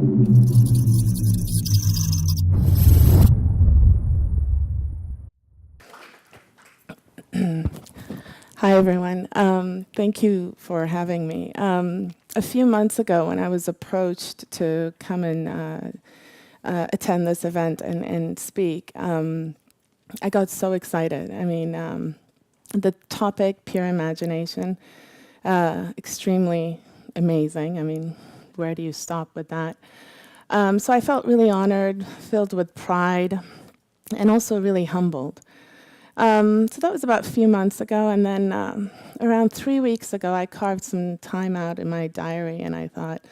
Hi, everyone. Thank you for having me. A few months ago, when I was approached to come and attend this event and speak, I got so excited. I mean, the topic, pure imagination, extremely amazing. I mean, where do you stop with that? So I felt really honored, filled with pride, and also really humbled. So that was about a few months ago, and then around 3 weeks ago, I carved some time out in my diary, and I thought,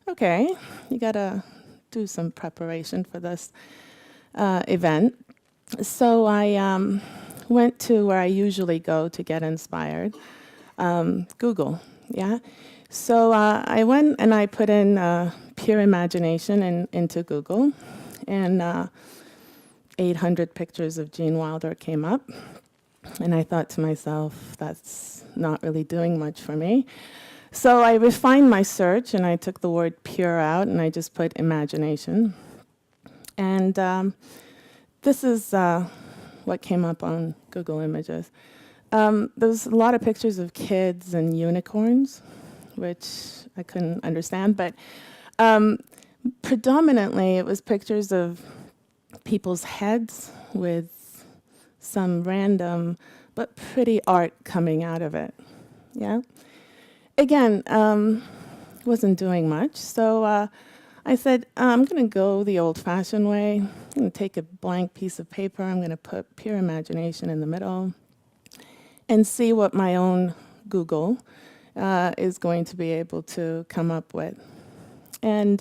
okay, you gotta do some preparation for this event. So I went to where I usually go to get inspired, Google, yeah? So I went and I put in pure imagination into Google, and 800 pictures of Gene Wilder came up. And I thought to myself, that's not really doing much for me. So I refined my search, and I took the word pure out, and I just put imagination. And this is what came up on Google Images. There's a lot of pictures of kids and unicorns, which I couldn't understand, but predominantly it was pictures of people's heads with some random but pretty art coming out of it, yeah? Again, wasn't doing much, so I said, I'm gonna go the old-fashioned way. I'm gonna take a blank piece of paper, I'm gonna put pure imagination in the middle, and see what my own Google is going to be able to come up with. And,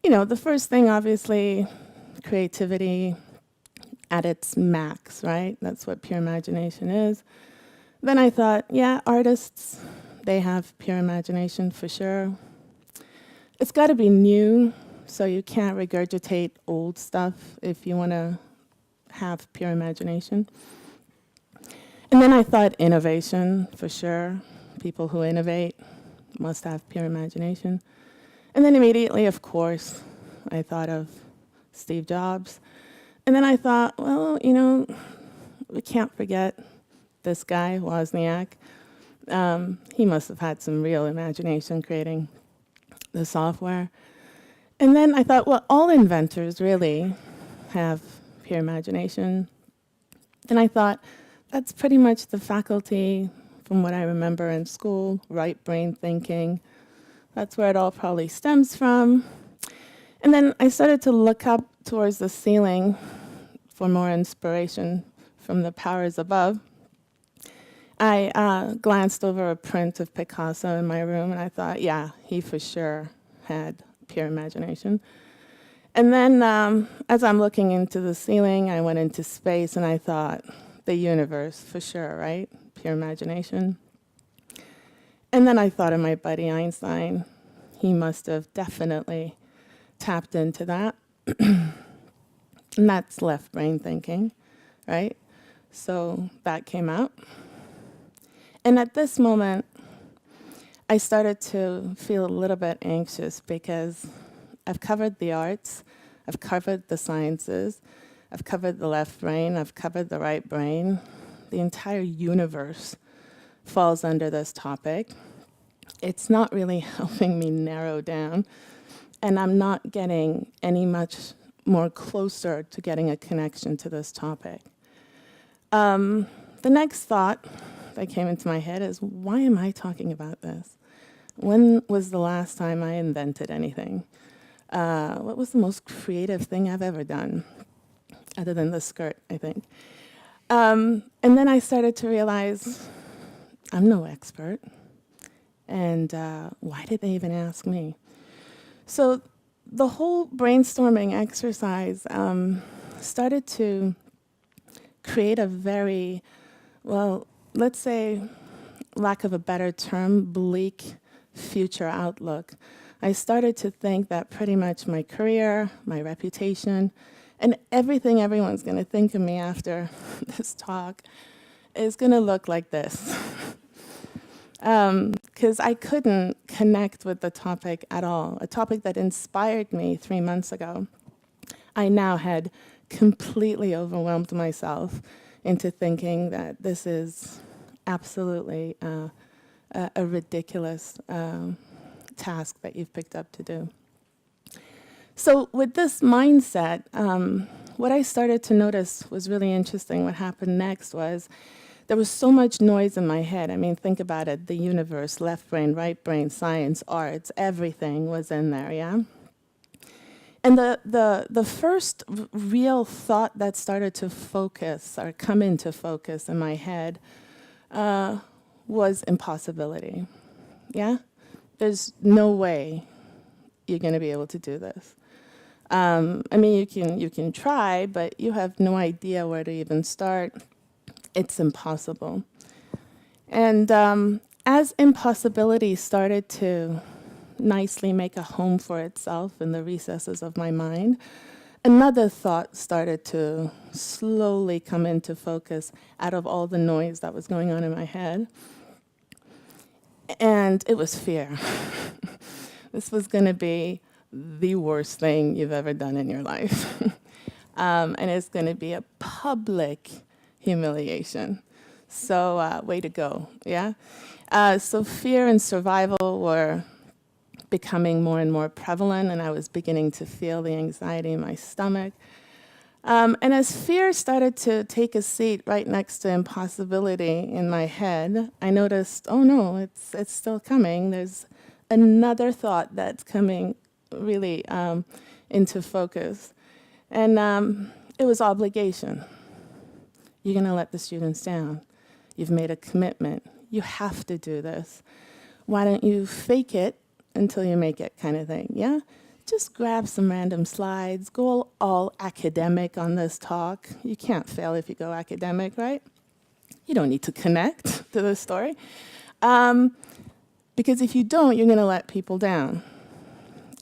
you know, the first thing, obviously, creativity at its max, right? That's what pure imagination is. Then I thought, yeah, artists, they have pure imagination for sure. It's got to be new, so you can't regurgitate old stuff if you want to have pure imagination. And then I thought innovation, for sure. People who innovate must have pure imagination. And then immediately, of course, I thought of Steve Jobs. And then I thought, well, you know, we can't forget this guy, Wozniak. He must have had some real imagination creating the software. And then I thought, well, all inventors really have pure imagination. Then I thought, that's pretty much the faculty from what I remember in school, right brain thinking. That's where it all probably stems from. And then I started to look up towards the ceiling for more inspiration from the powers above. I glanced over a print of Picasso in my room, and I thought, yeah, he for sure had pure imagination. And then as I'm looking into the ceiling, I went into space, and I thought, the universe, for sure, right? Pure imagination. And then I thought of my buddy Einstein. He must have definitely tapped into that. And that's left brain thinking, right? So that came out. And at this moment, I started to feel a little bit anxious because I've covered the arts, I've covered the sciences, I've covered the left brain, I've covered the right brain. The entire universe falls under this topic. It's not really helping me narrow down, and I'm not getting any much more closer to getting a connection to this topic. The next thought that came into my head is, why am I talking about this? When was the last time I invented anything? What was the most creative thing I've ever done? Other than the skirt, I think. And then I started to realize, I'm no expert. And why did they even ask me? So the whole brainstorming exercise started to create a very, well, let's say, lack of a better term, bleak future outlook. I started to think that pretty much my career, my reputation, and everything everyone's going to think of me after this talk is going to look like this. because I couldn't connect with the topic at all, a topic that inspired me 3 months ago. I now had completely overwhelmed myself into thinking that this is absolutely a ridiculous task that you've picked up to do. So with this mindset, what I started to notice was really interesting. What happened next was there was so much noise in my head. I mean, think about it, the universe, left brain, right brain, science, arts, everything was in there, yeah? And the first real thought that started to focus or come into focus in my head was impossibility, yeah? There's no way you're gonna be able to do this. I mean, you can try, but you have no idea where to even start. It's impossible. And as impossibility started to nicely make a home for itself in the recesses of my mind, another thought started to slowly come into focus out of all the noise that was going on in my head. And it was fear. This was going to be the worst thing you've ever done in your life. And it's going to be a public humiliation. So way to go, yeah? So fear and survival were becoming more and more prevalent, and I was beginning to feel the anxiety in my stomach. And as fear started to take a seat right next to impossibility in my head, I noticed, oh no, it's still coming. There's another thought that's coming really into focus. And it was obligation. You're going to let the students down. You've made a commitment. You have to do this. Why don't you fake it until you make it, kind of thing, yeah? Just grab some random slides, go all academic on this talk. You can't fail if you go academic, right? You don't need to connect to the story. Because if you don't, you're going to let people down.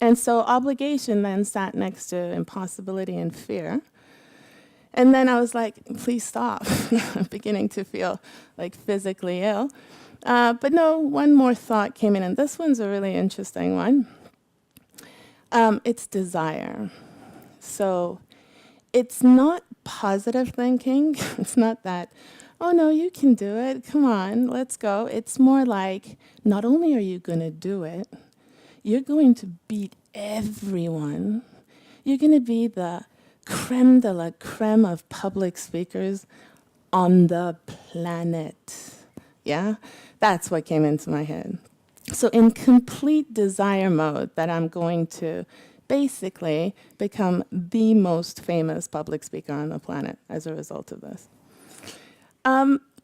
And so obligation then sat next to impossibility and fear. And then I was like, please stop. I'm beginning to feel like physically ill. But no, one more thought came in, and this one's a really interesting one. It's desire. So it's not positive thinking. It's not that, oh no, you can do it. Come on, let's go. It's more like, not only are you going to do it, you're going to beat everyone. You're going to be the creme de la creme of public speakers on the planet. Yeah? That's what came into my head. So in complete desire mode that I'm going to basically become the most famous public speaker on the planet as a result of this.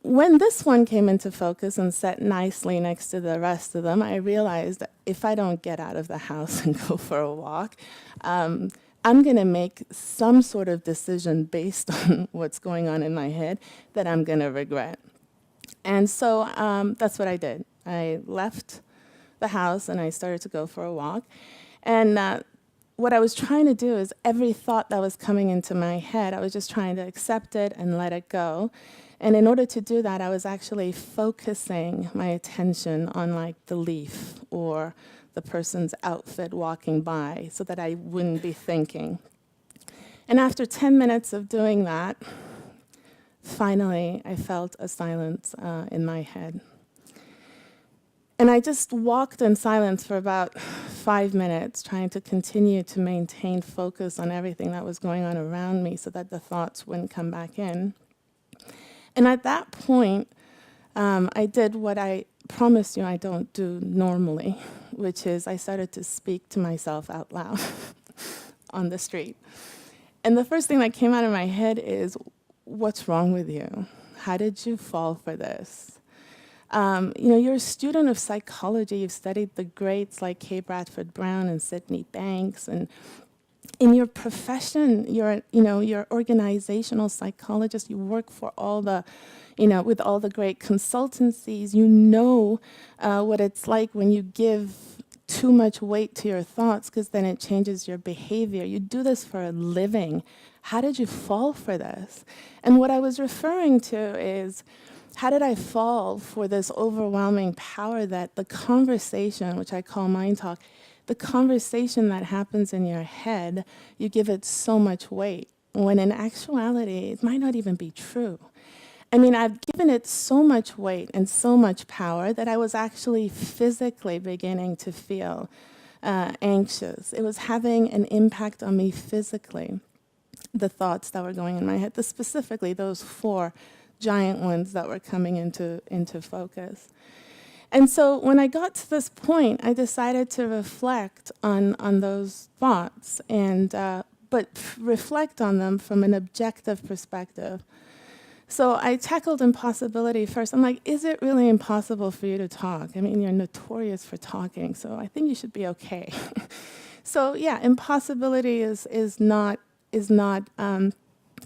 When this one came into focus and sat nicely next to the rest of them, I realized that if I don't get out of the house and go for a walk, I'm going to make some sort of decision based on what's going on in my head that I'm going to regret. And so that's what I did. I left the house and I started to go for a walk. And what I was trying to do is every thought that was coming into my head, I was just trying to accept it and let it go. And in order to do that, I was actually focusing my attention on like the leaf or the person's outfit walking by so that I wouldn't be thinking. And after 10 minutes of doing that, finally I felt a silence in my head. And I just walked in silence for about 5 minutes, trying to continue to maintain focus on everything that was going on around me so that the thoughts wouldn't come back in. And at that point, I did what I promised you I don't do normally, which is I started to speak to myself out loud on the street. And the first thing that came out of my head is, what's wrong with you? How did you fall for this? You're a student of psychology. You've studied the greats like K. Bradford Brown and Sydney Banks, and in your profession, you're organizational psychologist. You work for all the, with all the great consultancies. You know what it's like when you give too much weight to your thoughts, because then it changes your behavior. You do this for a living. How did you fall for this? And what I was referring to is, how did I fall for this overwhelming power that the conversation, which I call mind talk, the conversation that happens in your head, you give it so much weight, when in actuality, it might not even be true. I mean, I've given it so much weight and so much power that I was actually physically beginning to feel anxious. It was having an impact on me physically, the thoughts that were going in my head, specifically those 4 giant ones that were coming into focus. And so when I got to this point, I decided to reflect on those thoughts, and but reflect on them from an objective perspective. So I tackled impossibility first. I'm like, is it really impossible for you to talk? I mean, you're notorious for talking, so I think you should be okay. So yeah, impossibility is not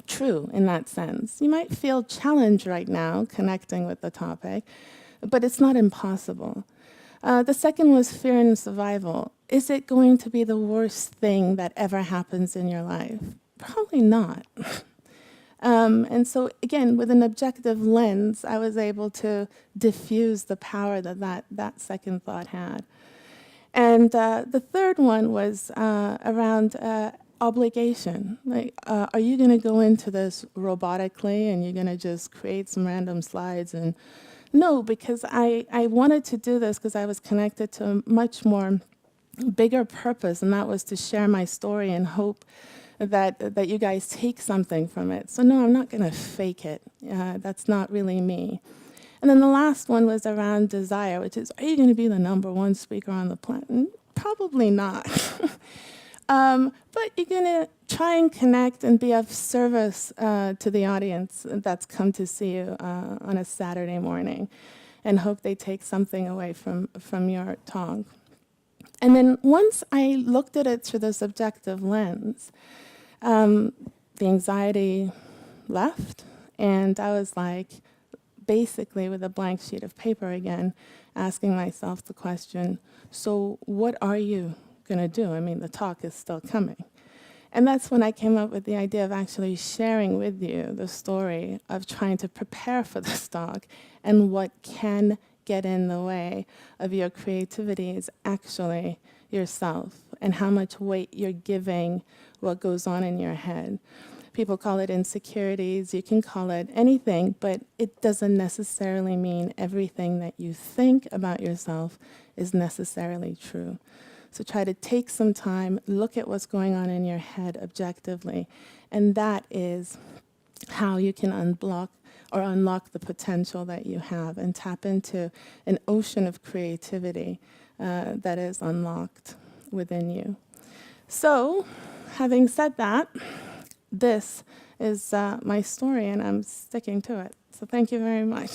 true in that sense. You might feel challenged right now connecting with the topic, but it's not impossible. The second was fear and survival. Is it going to be the worst thing that ever happens in your life? Probably not. And so again, with an objective lens, I was able to diffuse the power that second thought had. And the third one was around obligation. Like, are you going to go into this robotically and you're going to just create some random slides? And no, because I wanted to do this because I was connected to a much more bigger purpose, and that was to share my story and hope that you guys take something from it. So no, I'm not going to fake it. That's not really me. And then the last one was around desire, which is, are you going to be the #1 speaker on the planet? Probably not. But you're going to try and connect and be of service to the audience that's come to see you on a Saturday morning, and hope they take something away from your talk. And then once I looked at it through this objective lens, the anxiety left, and I was like, basically with a blank sheet of paper again, asking myself the question, so what are you going to do? I mean, the talk is still coming. And that's when I came up with the idea of actually sharing with you the story of trying to prepare for this talk, and what can get in the way of your creativity is actually yourself, and how much weight you're giving what goes on in your head. People call it insecurities, you can call it anything, but it doesn't necessarily mean everything that you think about yourself is necessarily true. So try to take some time, look at what's going on in your head objectively, and that is how you can unblock or unlock the potential that you have and tap into an ocean of creativity that is unlocked within you. So, having said that, this is my story, and I'm sticking to it. So thank you very much.